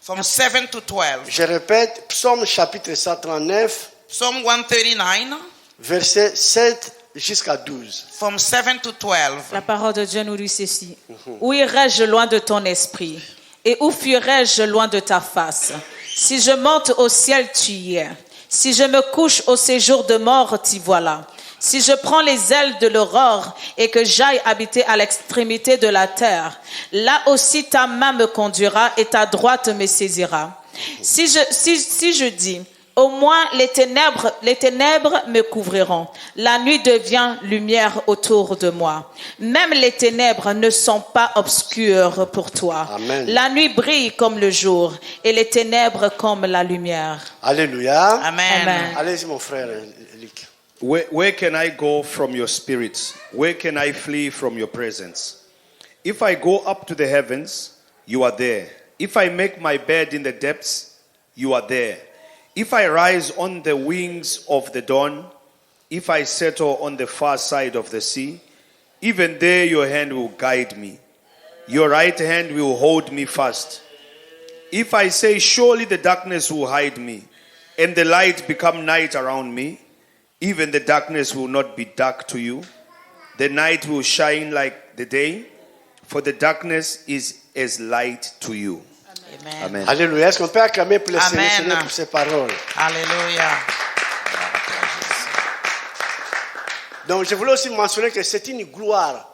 From 7 to 12. Je répète, psaume chapitre 139, Psalm 139, verset 7 jusqu'à 12. from 7 to 12. La parole de Dieu nous dit ceci. Où irai-je loin de ton esprit? Et où fuirai-je loin de ta face? Si je monte au ciel, tu y es. Si je me couche au séjour de mort, t'y voilà. Si je prends les ailes de l'aurore et que j'aille habiter à l'extrémité de la terre, là aussi ta main me conduira et ta droite me saisira. Si je dis, au moins les ténèbres me couvriront. La nuit devient lumière autour de moi. Même les ténèbres ne sont pas obscures pour toi. Amen. La nuit brille comme le jour et les ténèbres comme la lumière. Alléluia. Amen. Amen. Allez-y, mon frère Luc. Where can I go from your spirit? Where can I flee from your presence? If I go up to the heavens, you are there. If I make my bed in the depths, you are there. If I rise on the wings of the dawn, if I settle on the far side of the sea, even there your hand will guide me. Your right hand will hold me fast. If I say, surely the darkness will hide me, and the light become night around me, even the darkness will not be dark to you. The night will shine like the day, for the darkness is as light to you. Amen. Amen. Alléluia. Est-ce qu'on peut acclamer pour le Amen. Seigneur pour ses paroles? Hallelujah. Donc, je voulais aussi mentionner que c'est une gloire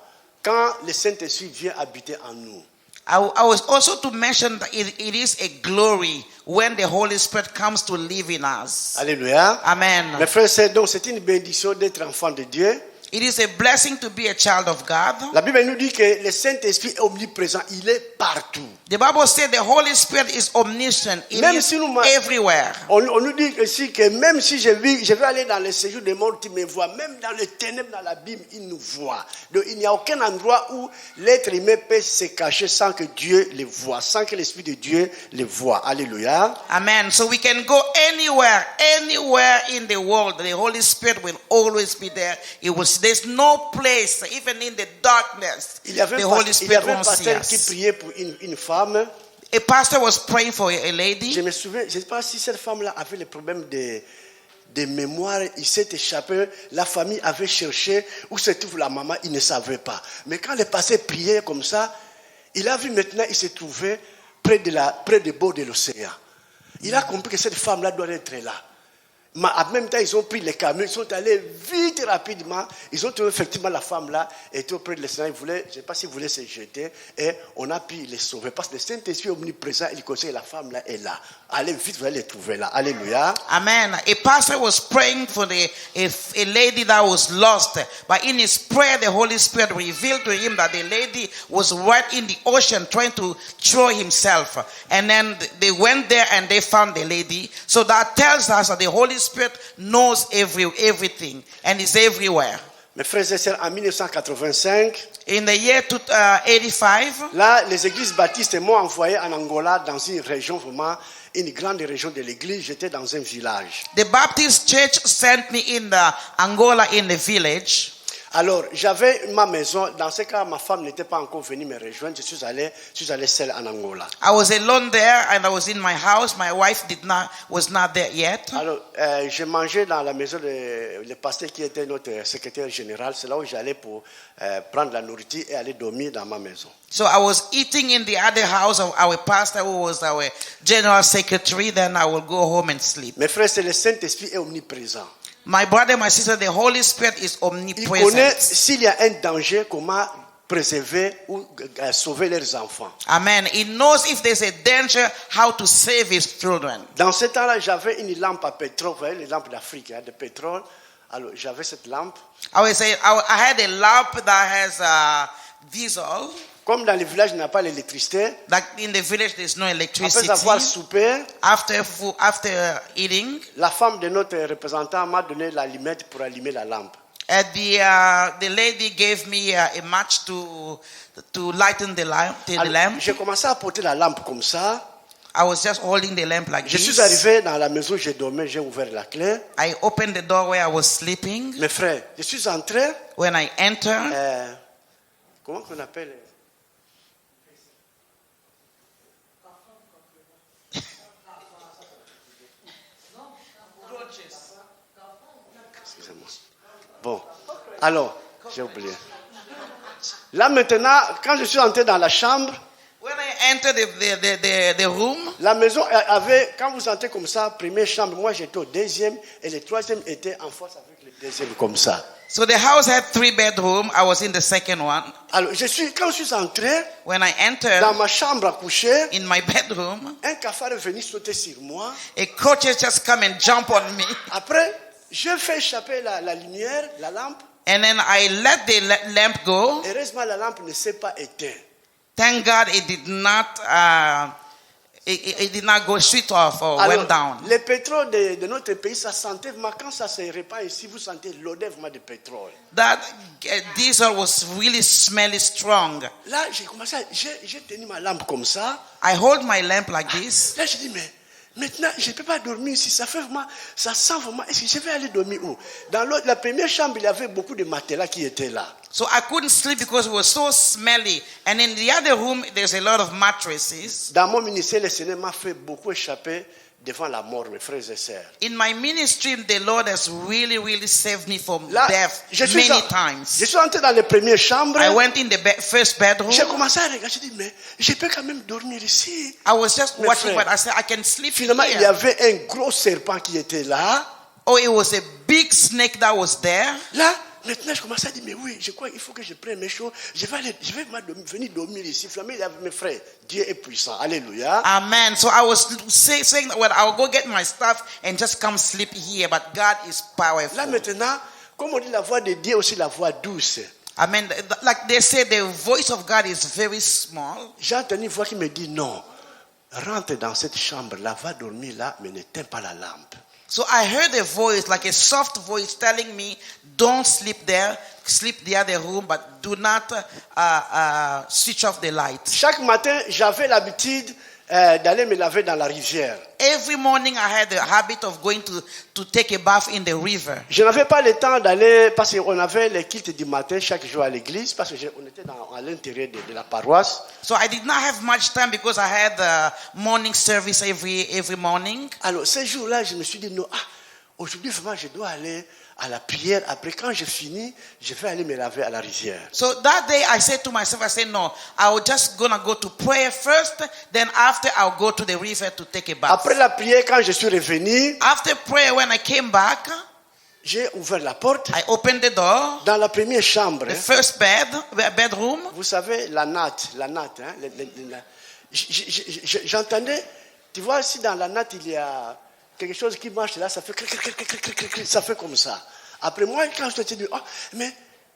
quand le Saint-Esprit vient habiter en nous. I was also to mention that it is a glory when the Holy Spirit comes to live in us. Alléluia. Amen. Mes frères, donc c'est une bénédiction d'être enfant de Dieu. It is a blessing to be a child of God. La Bible nous dit que le Saint-Esprit est omniprésent, il est partout. The Bible says the Holy Spirit is omniscient. It Même is si nous everywhere. On nous dit aussi que même si je vais aller dans le séjour des morts, il me voit. Même dans les ténèbres, dans l'abîme, il nous voit. Donc il n'y a aucun endroit où l'être humain peut se cacher sans que Dieu le voie, sans que l'Esprit de Dieu le voie. Alléluia. Amen. So we can go anywhere in the world. The Holy Spirit will always be there. There's no place, even in the darkness, Il y avait the un Holy Spirit pasteur won't see qui us. priait pour une femme. A pastor was praying for a lady. Je me souviens, je ne sais pas si cette femme-là avait le problème de mémoire, il s'est échappé, la famille avait cherché où se trouve la maman, il ne savait pas. Mais quand le pasteur priait comme ça, il a vu maintenant, il se trouvait près des bords de l'océan. Il a compris que cette femme-là doit être là. Mais en même temps, ils ont pris les camions, ils sont allés vite, rapidement. Ils ont trouvé effectivement la femme là, elle était auprès de l'océan. Je ne sais pas s'ils voulaient se jeter. Et on a pu les sauver. Parce que le Saint-Esprit omniprésent, il conseille la femme là est là. Allez vite, vous allez les trouver là. Alléluia. Amen. A pastor was praying for a lady that was lost. But in his prayer, the Holy Spirit revealed to him that the lady was right in the ocean trying to throw himself. And then they went there and they found the lady. So that tells us that the Holy Spirit knows everything and is everywhere. Mes frères et sœurs, en 1985, In the year 85, là, les églises baptistes m'ont envoyé en Angola dans une région vraiment, une grande région de l'église. J'étais dans un village. the Baptist church sent me in the Angola in the village. Alors, j'avais ma maison. Dans ce cas, ma femme n'était pas encore venue me rejoindre. Je suis allé seul en Angola. I was alone there and I was in my house. My wife was not there yet. Alors, j'ai mangé dans la maison le pasteur qui était notre secrétaire général. C'est là où j'allais pour prendre la nourriture et aller dormir dans ma maison. So I was eating in the other house of our pastor who was our general secretary. Then I will go home and sleep. Mes frères, c'est le Saint-Esprit est omniprésent. My brother, my sister, the Holy Spirit is Il connaît omnipresent. s'il y a un danger, comment préserver ou sauver leurs enfants. Amen. He knows if there's a danger, how to save his children. Dans ce temps-là, j'avais une lampe à pétrole, vous voyez, les lampes d'Afrique, de pétrole. Alors, j'avais cette lampe. I had a lamp that has a diesel. Comme dans les villages, il n'y a pas l'électricité. Like in the village, there's no electricity. Après avoir soupé, After eating, la femme de notre représentant m'a donné l'allumette pour allumer la lampe. the lady gave me a match to lighten the lamp. Alors, j'ai commencé à porter la lampe comme ça. I was just holding the lamp like Je suis this. arrivé dans la maison, j'ai dormi, j'ai ouvert la clé. I opened the door where I was sleeping. Mes frères, je suis entré. When I entered, Comment qu'on appelle? Excusez-moi. Bon, alors, j'ai oublié. Là maintenant, quand je suis entré dans la chambre, when I entered the room, La maison avait, quand vous entrez comme ça, première chambre, moi j'étais au deuxième et le troisième était en face avec le deuxième comme ça. so the house had 3 bedrooms. I was in the second one. Alors, quand je suis entré When I entered dans ma chambre à coucher, in my bedroom, un cafard est venu sauter sur moi. a cockroach just come and jump on me. Après, je fais échapper la lumière, la lampe. And then I let the lamp go. Heureusement, la lampe ne s'est pas éteinte. Thank God it did not it did not go straight off or Alors, went down. le pétrole de notre pays, ça sentait vraiment, quand ça se répand ici, vous sentez l'odeur vraiment de pétrole. That diesel was really smelly strong. Là, j'ai commencé, j'ai tenu ma lampe comme ça. I hold my lamp like this. Là, je dis, mais maintenant, je ne peux pas dormir ici. Ça fait vraiment, ça sent vraiment. Est-ce que je vais aller dormir où? Dans la première chambre, il y avait beaucoup de matelas qui étaient là. So I couldn't sleep because it was so smelly. And in the other room, there's a lot of mattresses. Dans mon ministère, le Seigneur m'a fait beaucoup échapper devant la mort, mes frères et sœurs. In my ministry, the Lord has really, really saved me from Là, death je suis times. entré dans les premières chambres. I went in the first bedroom. J'ai commencé à regarder. J'ai dit, mais je peux quand même dormir ici. I was just Mes watching, frères. but I said, I can sleep Finalement, il y here. avait un gros serpent qui était là. Oh, it was a big snake that was there. Là, maintenant, je commençais à dire, mais oui, je crois qu'il faut que je prenne mes choses. Je vais venir dormir ici. Finalement, il y avait mes frères. Dieu est puissant. Alléluia. Amen. So I was saying that, well, I'll go get my stuff and just come sleep here. But God is powerful. Là, maintenant, comme on dit, la voix de Dieu est aussi la voix douce. Amen. Like they say, the voice of God is very small. J'ai entendu une voix qui me dit, non, rentre dans cette chambre-là, va dormir là, mais n'éteins pas la lampe. So I heard a voice, like a soft voice, telling me, don't sleep there, sleep the other room, but do not switch off the light. Chaque matin, j'avais l'habitude d'aller me laver dans la rivière. Every morning I had the habit of going to take a bath in the river. Je n'avais pas le temps d'aller, parce qu'on avait les cultes du matin chaque jour à l'église, parce qu'on était à l'intérieur de la paroisse. So I did not have much time because I had the morning service every morning. Alors, ce jour-là, je me suis dit, non, aujourd'hui, vraiment, je dois aller à la prière. Après, quand je finis, je vais aller me laver à la rivière. So that day I said to myself, I said, no, I was just going to go to prayer first. Then after I'll go to the river to take a bath. Après la prière, quand je suis revenu, After prayer, when I came back, j'ai ouvert la porte. I opened the door. Dans la première chambre, The first bedroom. vous savez, la natte, hein, j'entendais, tu vois, si dans la natte, il y a quelque chose qui marche là, ça fait ça fait comme ça. Après moi, quand je te dis, oh, mais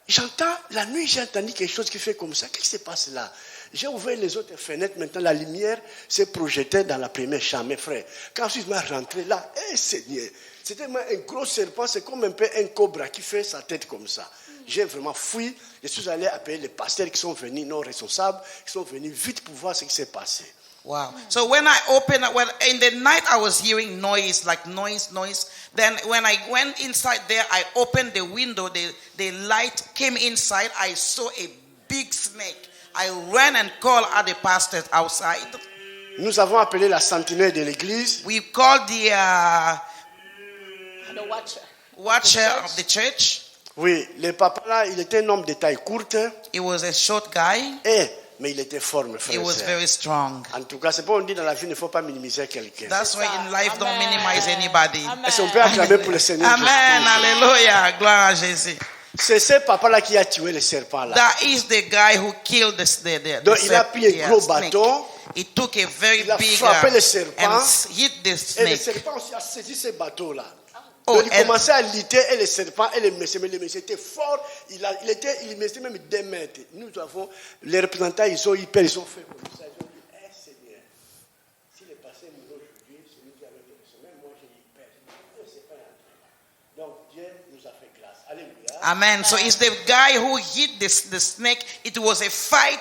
j'entends, la nuit, j'ai entendu quelque chose qui fait comme ça. Qu'est-ce qui se passe là? J'ai ouvert les autres fenêtres, maintenant la lumière s'est projetée dans la première chambre, mes frères. Quand je suis rentré là, Seigneur, c'était un gros serpent, c'est comme un peu un cobra qui fait sa tête comme ça. J'ai vraiment fui, je suis allé appeler les pasteurs qui sont venus, non responsables, qui sont venus vite pour voir ce qui s'est passé. Wow. So when I opened, well, in the night I was hearing noise, like noise. Then when I went inside there, I opened the window, the light came inside, I saw a big snake. I ran and called at the pastors outside. Nous avons appelé la sentinelle de l'église. We called the The watcher of the church. Oui, le papa là, il était un homme de taille courte, He was a short guy. mais il était fort, mes frères He et was sœurs. very strong. En tout cas, c'est pas on dit dans la vie, il ne faut pas minimiser quelqu'un. That's why in life, don't Amen. minimize anybody. Amen. Est-ce qu'on peut acclamer pour le Seigneur Amen. Jésus-Christ? Hallelujah. Gloire à Jésus. C'est ce papa-là qui a tué le serpent là. That is the guy who killed the Donc, il a pris un gros snake. bâton. He took a very Il a big frappé le serpent. and hit the Et le snake. serpent aussi a saisi ce bateau-là. Oh, Donc, il and- commençait à lutter et le serpent et le monsieur était fort. Il mesurait même 2 mètres. Nous avons, les représentants, ils ont fait comme ça. Ils ont dit, Seigneur, s'il est passé aujourd'hui, celui qui avait fait même moi j'ai eu peur. C'est pas un truc. Donc Dieu nous a fait grâce. Alléluia. Amen. So it's the guy who hit the snake. It was a fight,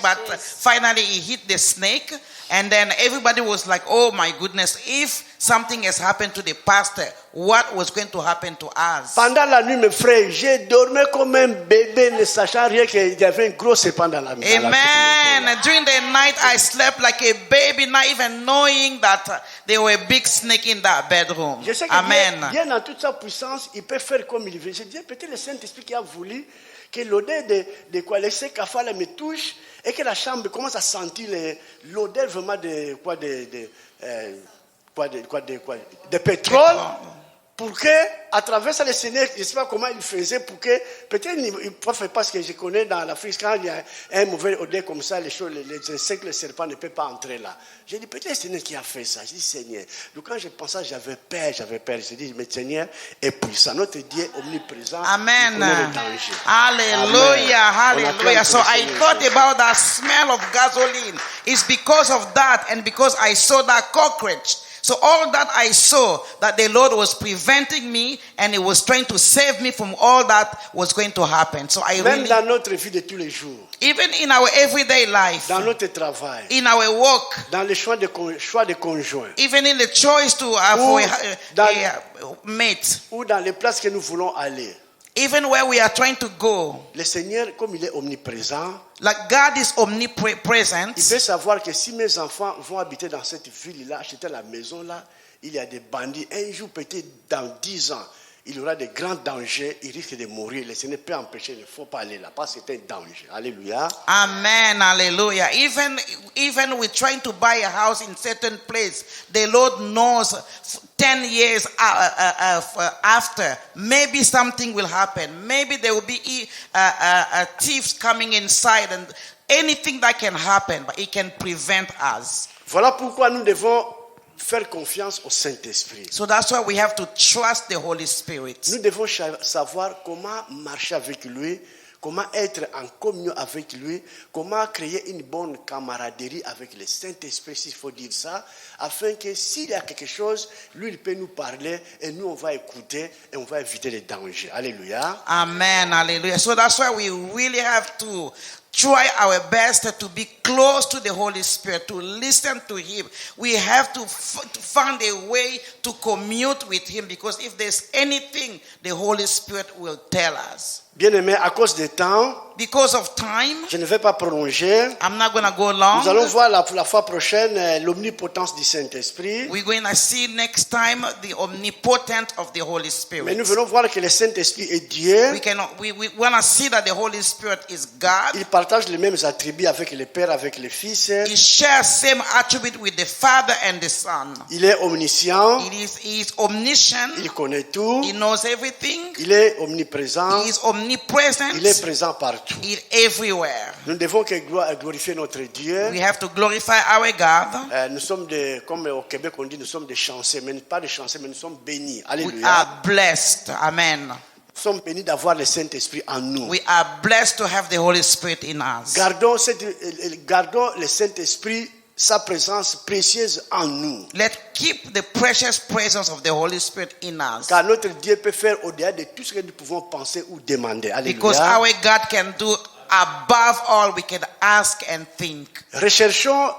but finally he hit the snake. And then everybody was like, oh my goodness, if something has happened to the pastor, what was going to happen to us? Pendant la nuit, mes frères, j'ai dormi comme un bébé, ne sachant rien qu'il y avait un gros serpent dans la nuit. Amen. During the night, I slept like a baby, not even knowing that there were a big snake in that bedroom. Je sais que Amen. Dieu, dans toute sa puissance, il peut faire comme il veut. Je dis, peut-être le Saint-Esprit qui a voulu que l'odeur de quoi laisser cafard me touche et que la chambre commence à sentir l'odeur vraiment de pétrole, pour que, à travers ça, le Seigneur, je ne sais pas comment il faisait, pour que, peut-être, parce que je connais dans l'Afrique, quand il y a un mauvais odeur comme ça, les insectes, les serpents ne peuvent pas entrer là. J'ai dit, peut-être le Seigneur qui a fait ça. J'ai dit, Seigneur. Donc, quand je pensais, j'avais peur. J'ai dit, mais Seigneur est puissant. Notre Dieu est omniprésent. Amen. Il connaît le danger. Hallelujah, Amen. hallelujah. So I thought about that smell of gasoline. It's because of that and because I saw that cockroach. So all that I saw, that the Lord was preventing me and He was trying to save me from all that was going to happen. So I Même really, dans notre vie de tous les jours, even in our everyday life, dans notre travail, in our work, dans le choix de conjoint, even in the choice to have a mate, ou dans les places que nous voulons aller, even where we are trying to go, le Seigneur, comme il est omniprésent, like God is il omnipresent. peut savoir que si mes enfants vont habiter dans cette ville-là, acheter la maison-là, il y a des bandits. Un jour, peut-être dans 10 ans, il y aura de grands dangers, il risque de mourir. Le Seigneur peut empêcher, il ne faut pas aller là, parce que c'est un danger. Alléluia. Amen, hallelujah. Even we're trying to buy a house in certain place, the Lord knows 10 years after, maybe something will happen. Maybe there will be thieves coming inside and anything that can happen, but it can prevent us. Voilà pourquoi nous devons faire confiance au Saint-Esprit. So that's why we have to trust the Holy Spirit. Nous devons savoir comment marcher avec lui, comment être en communion avec lui, comment créer une bonne camaraderie avec le Saint-Esprit, s'il faut dire ça, afin que s'il y a quelque chose, lui, il peut nous parler et nous, on va écouter et on va éviter les dangers. Alléluia. Amen, hallelujah. So that's why we really have to try our best to be close to the Holy Spirit, to listen to Him. We have to find a way to commute with Him, because if there's anything, the Holy Spirit will tell us. Bien-aimés, à cause du temps, Because of time, je ne vais pas prolonger. I'm not going to go long. Nous allons voir la fois prochaine l'omnipotence du Saint-Esprit. We're going to see next time the omnipotent of the Holy Mais Spirit. nous voulons voir que le Saint-Esprit est Dieu. We want to see that the Holy Spirit is God. Il partage les mêmes attributs avec le Père, avec le Fils. He shares same attribute with the Father and the Son. Il est omniscient. He is omniscient. Il connaît tout. He knows everything. Il est omniprésent. He is omnipresent. Il est présent partout. He is everywhere. Nous devons glorifier notre Dieu. We have to glorify our God. Nous sommes comme au Québec on dit, nous sommes des chanceux, mais pas des chanceux, mais nous sommes bénis. We Alléluia. are blessed. Amen. Nous sommes bénis d'avoir le Saint-Esprit en nous. We are blessed to have the Holy Spirit in us. Gardons le Saint-Esprit, sa présence précieuse en nous. Let's keep the precious presence of the Holy Spirit in us. Car notre Dieu peut faire au-delà de tout ce que nous pouvons penser ou demander. Because Alléluia. our God can do above all we can ask and think. Recherchons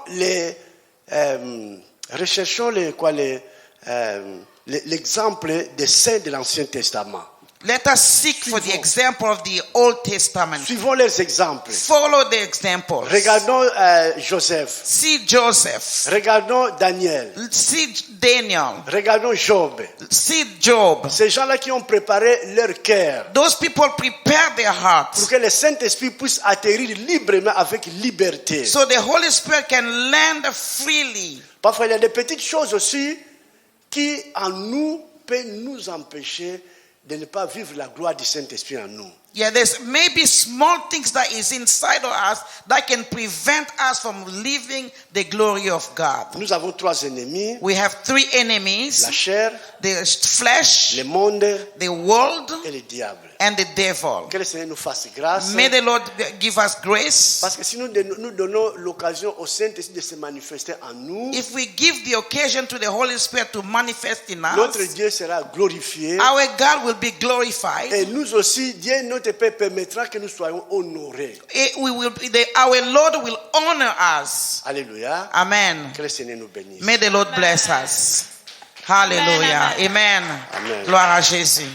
l'exemple des saints de l'Ancien Testament. Let us seek for the example of the Old Testament. Suivons leurs exemples. Follow the examples. Regardons Joseph. See Joseph. Regardons Daniel. See Daniel. Regardons Job. See Job. Ces gens-là qui ont préparé leur cœur Those people prepare their pour hearts que le Saint-Esprit puisse atterrir librement avec liberté. so the Holy Spirit can land freely. Parfois, il y a des petites choses aussi qui, en nous, peuvent nous empêcher de ne pas vivre la gloire du Saint-Esprit en nous. Yeah, there's maybe small things that is inside of us that can prevent us from living the glory of God. Nous avons 3 ennemis: We have 3 enemies: la chair, the flesh, le monde the world, et le diable. and the devil. Que le Seigneur nous fasse grâce. May the Lord give us grace. Parce que si nous donnons l'occasion au Saint-Esprit de se manifester en nous, If we give the occasion to the Holy Spirit to manifest in notre us, Dieu sera glorifié. our God will be glorified. Et nous aussi, Dieu, notre Père, permettra que nous soyons honorés. Our Lord will honor us. Alléluia. Amen. Que le Seigneur nous bénisse. May the Lord bless us. Hallelujah. Amen. Amen. Gloire à Jésus.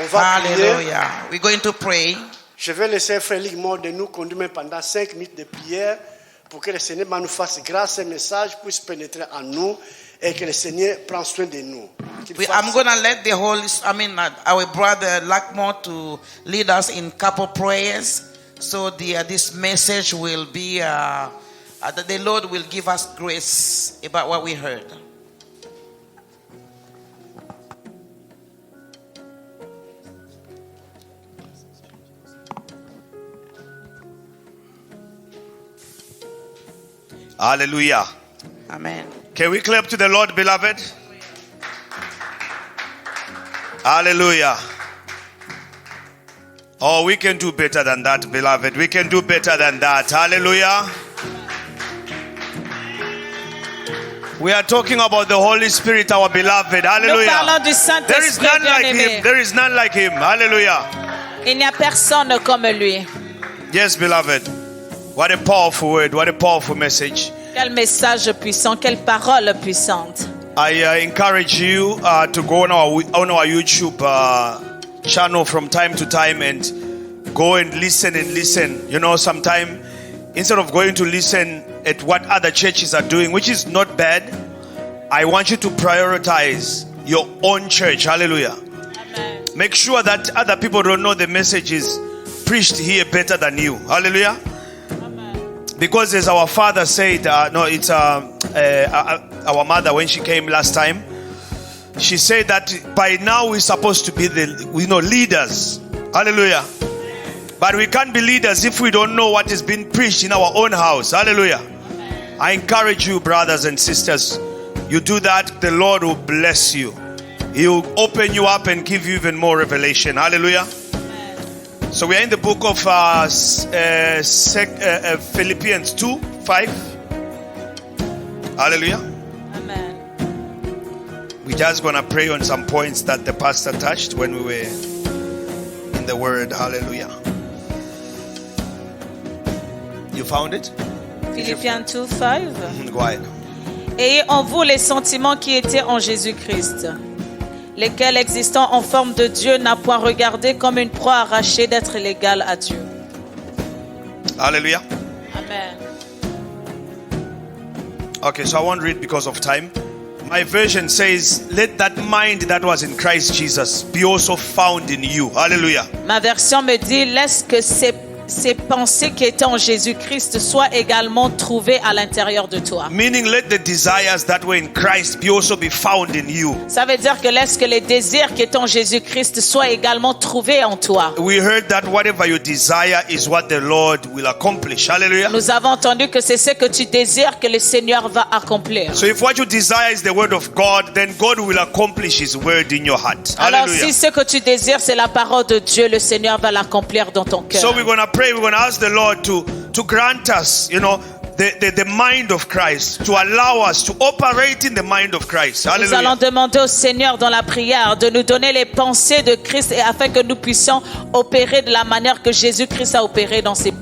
On va prier. Hallelujah. We're going to pray. Je vais laisser Frère Ligmore de nous conduire pendant 5 minutes de prière pour que le Seigneur nous fasse grâce, ce message puisse pénétrer en nous et que le Seigneur prenne soin de nous. I'm going to let our brother Lackmore to lead us in couple prayers So this message will be, that the Lord will give us grace about what we heard. Hallelujah. Amen. Can we clap to the Lord, beloved? Hallelujah. Oh, we can do better than that, beloved. We can do better than that. Hallelujah. We are talking about the Holy Spirit, our beloved. Hallelujah. Nous parlons du Saint-Esprit There is none like bien-aimé. him. There is none like him. Hallelujah. Il n'y a personne comme lui. Yes, beloved. What a powerful word. What a powerful message. Quel message puissant, quelle parole puissante. I encourage you to go on our YouTube channel from time to time and go and listen and listen. You know, sometime instead of going to listen at what other churches are doing, which is not bad, I want you to prioritize your own church. Hallelujah. Amen. Make sure that other people don't know the messages preached here better than you. Hallelujah. Because as our father said, our mother, when she came last time, she said that by now we're supposed to be leaders. Hallelujah. But we can't be leaders if we don't know what is being preached in our own house. Hallelujah. I encourage you, brothers and sisters, you do that, the Lord will bless you. He will open you up and give you even more revelation. Hallelujah. So we are in the book of Philippians 2:5. Hallelujah. Amen. We're just going to pray on some points that the pastor touched when we were in the word. Hallelujah. You found it? Philippiens 2:5. Go ahead. Ayez en vous les sentiments qui étaient en Jésus-Christ, lesquels, existant en forme de Dieu, n'a point regardé comme une proie arrachée d'être l'égal à Dieu. Hallelujah. Amen. Okay, so I won't read because of time. My version says, let that mind that was in Christ Jesus be also found in you. Hallelujah. Ma version me dit, laisse que ces pensées qui étaient en Jésus-Christ soient également trouvées à l'intérieur de toi. Meaning, let the desires that were in Christ be also be found in you. Ça veut dire que laisse que les désirs qui étaient en Jésus-Christ soient également trouvés en toi. We heard that whatever you desire is what the Lord will accomplish. Hallelujah. Nous avons entendu que c'est ce que tu désires que le Seigneur va accomplir. So if what you desire is the word of God, then God will accomplish His word in your heart. Alors Hallelujah. si ce que tu désires c'est la parole de Dieu, le Seigneur va l'accomplir dans ton cœur. So we're going to pray, we're going to ask the Lord to grant us, the mind of Christ, to allow us to operate in the mind of Christ. Nous Hallelujah. allons demander au Seigneur dans la prière de nous donner les pensées de Christ et afin que nous puissions opérer de la manière que Jésus-Christ a opéré dans ses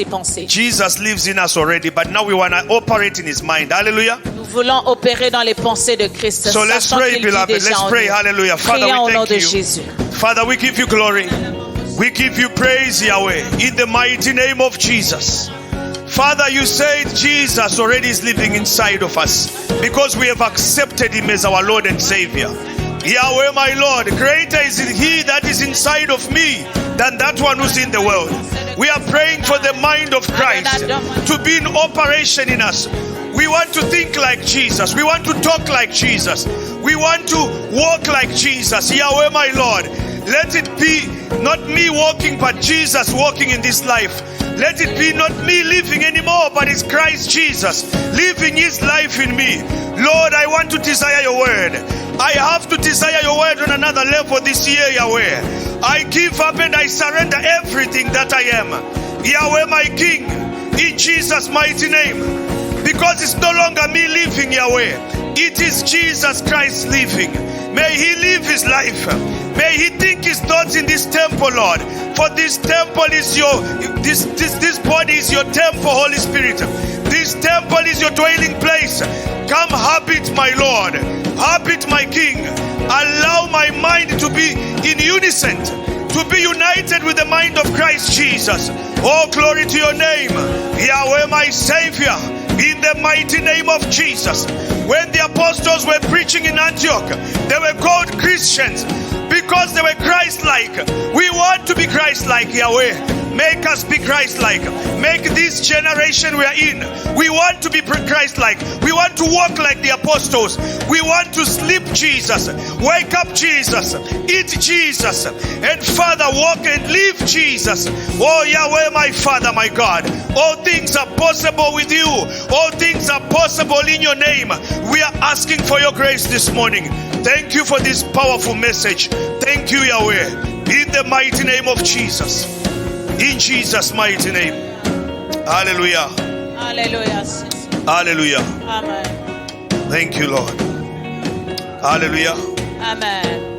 pensées. Jesus lives in us already, but now we want to operate in His mind. Hallelujah. Nous voulons opérer dans les pensées de Christ. So let's sachant pray, qu'il vit beloved. déjà Let's en pray. nous. Hallelujah. Father, Prions au we nom thank de you. Jésus. Father, we give you glory. We give you praise, Yahweh, in the mighty name of Jesus. Father, you said Jesus already is living inside of us because we have accepted Him as our Lord and Savior. Yahweh, my Lord, greater is He that is inside of me than that one who's in the world. We are praying for the mind of Christ to be in operation in us. We want to think like Jesus. We want to talk like Jesus. We want to walk like Jesus. Yahweh, my Lord, let it be not me walking, but Jesus walking in this life. Let it be not me living anymore, but it's Christ Jesus living His life in me. Lord, I want to desire your word. I have to desire your word on another level this year, Yahweh. I give up and I surrender everything that I am. Yahweh, my King, in Jesus' mighty name. Because it's no longer me living, Yahweh. It is Jesus Christ living. May He live His life. May He think His thoughts in this temple, Lord. For this temple is this body is your temple, Holy Spirit. This temple is your dwelling place. Come habit, my Lord. Habit, my King. Allow my mind to be in unison, to be united with the mind of Christ Jesus. Oh, glory to your name, Yahweh, my Savior. In the mighty name of Jesus. When the apostles were preaching in Antioch, they were called Christians because they were Christ-like. We want to be Christ-like, Yahweh. Make us be Christ-like. Make this generation we are in. We want to be Christ-like. We want to walk like the apostles. We want to sleep Jesus. Wake up Jesus. Eat Jesus. And Father, walk and live Jesus. Oh Yahweh, my Father, my God. All things are possible with you. All things are possible in your name. We are asking for your grace this morning. Thank you for this powerful message. Thank you, Yahweh. In the mighty name of Jesus. In Jesus' mighty name. Hallelujah. Hallelujah. Hallelujah. Amen. Thank you, Lord. Hallelujah. Amen.